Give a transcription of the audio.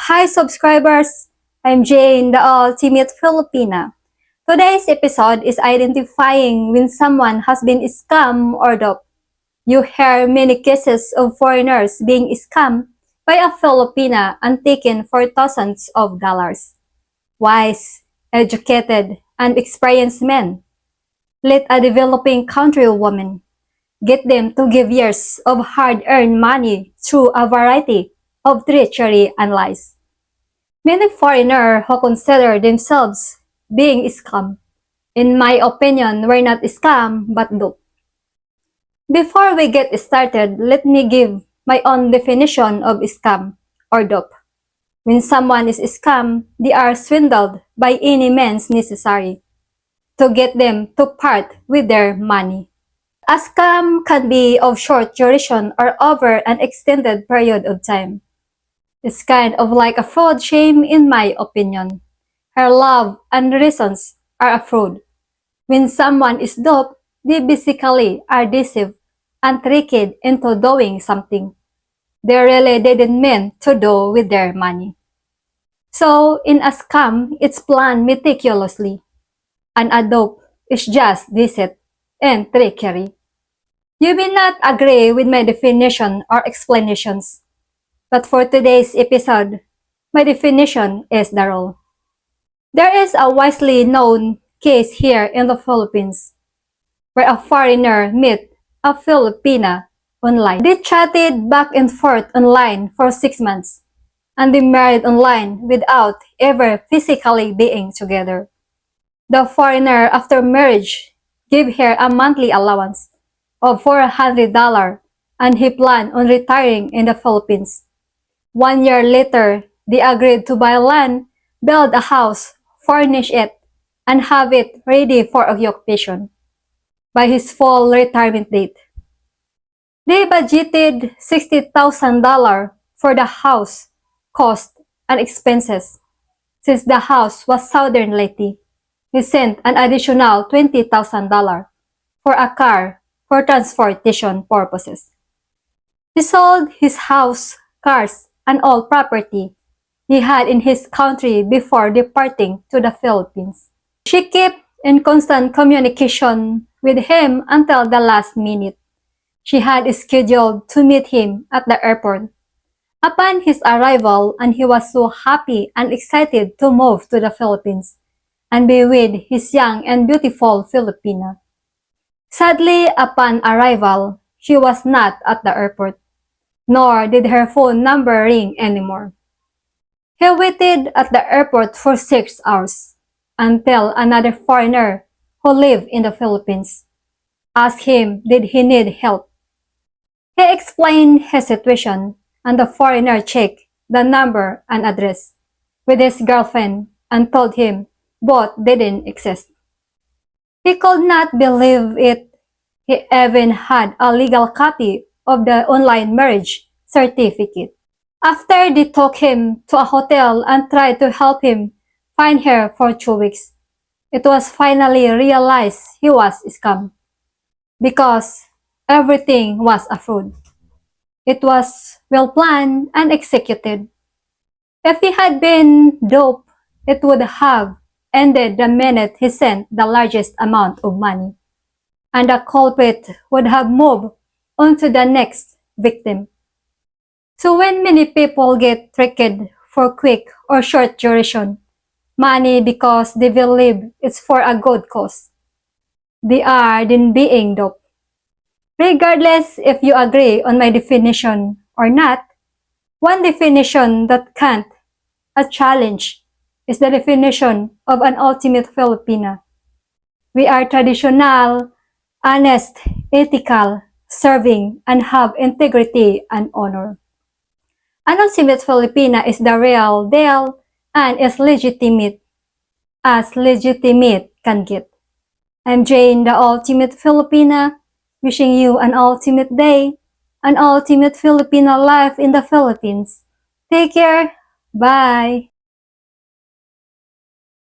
Hi subscribers! I'm Jane, the ultimate Filipina. Today's episode is identifying when someone has been scammed or duped. You hear many cases of foreigners being scammed by a Filipina and taken for thousands of dollars. Wise, educated, and experienced men. Let a developing country woman get them to give years of hard-earned money through a variety of treachery and lies. Many foreigners who consider themselves being scam, in my opinion, were not scam but dupe. Before we get started, let me give my own definition of scam or dupe. When someone is scam, they are swindled by any means necessary to get them to part with their money. A scam can be of short duration or over an extended period of time. It's kind of like a fraud shame in my opinion. Her love and reasons are a fraud. When someone is duped, they basically are deceived and tricked into doing something they really didn't mean to do with their money. So, in a scam, it's planned meticulously, and a dupe is just deceit and trickery. You may not agree with my definition or explanations, but for today's episode, my definition is the rule. There is a widely known case here in the Philippines where a foreigner met a Filipina online. They chatted back and forth online for 6 months and they married online without ever physically being together. The foreigner, after marriage, gave her a monthly allowance of $400 and he planned on retiring in the Philippines. 1 year later, they agreed to buy land, build a house, furnish it, and have it ready for occupation by his full retirement date. They budgeted $60,000 for the house, cost, and expenses. Since the house was Southern Leyte, he sent an additional $20,000 for a car for transportation purposes. He sold his house, cars, and all property he had in his country before departing to the Philippines. She kept in constant communication with him until the last minute. She had scheduled to meet him at the airport. Upon his arrival, and he was so happy and excited to move to the Philippines and be with his young and beautiful Filipina. Sadly, upon arrival, she was not at the airport, nor did her phone number ring anymore. He waited at the airport for 6 hours until another foreigner who lived in the Philippines asked him did he need help. He explained his situation and the foreigner checked the number and address with his girlfriend and told him both didn't exist. He could not believe it. He even had a legal copy of the online marriage certificate. After they took him to a hotel and tried to help him find her for 2 weeks, it was finally realized he was scammed because everything was a fraud. It was well planned and executed. If he had been duped, it would have ended the minute he sent the largest amount of money, and the culprit would have moved on to the next victim. So when many people get tricked for quick or short duration money because they believe it's for a good cause, they are then being duped. Regardless if you agree on my definition or not, one definition that can't a challenge is the definition of an ultimate Filipina. We are traditional, honest, ethical, serving, and have integrity and honor. An ultimate Filipina is the real deal and is legitimate as legitimate can get. I'm Jane, the ultimate Filipina, wishing you an ultimate day, an ultimate Filipino life in the Philippines. Take care. Bye.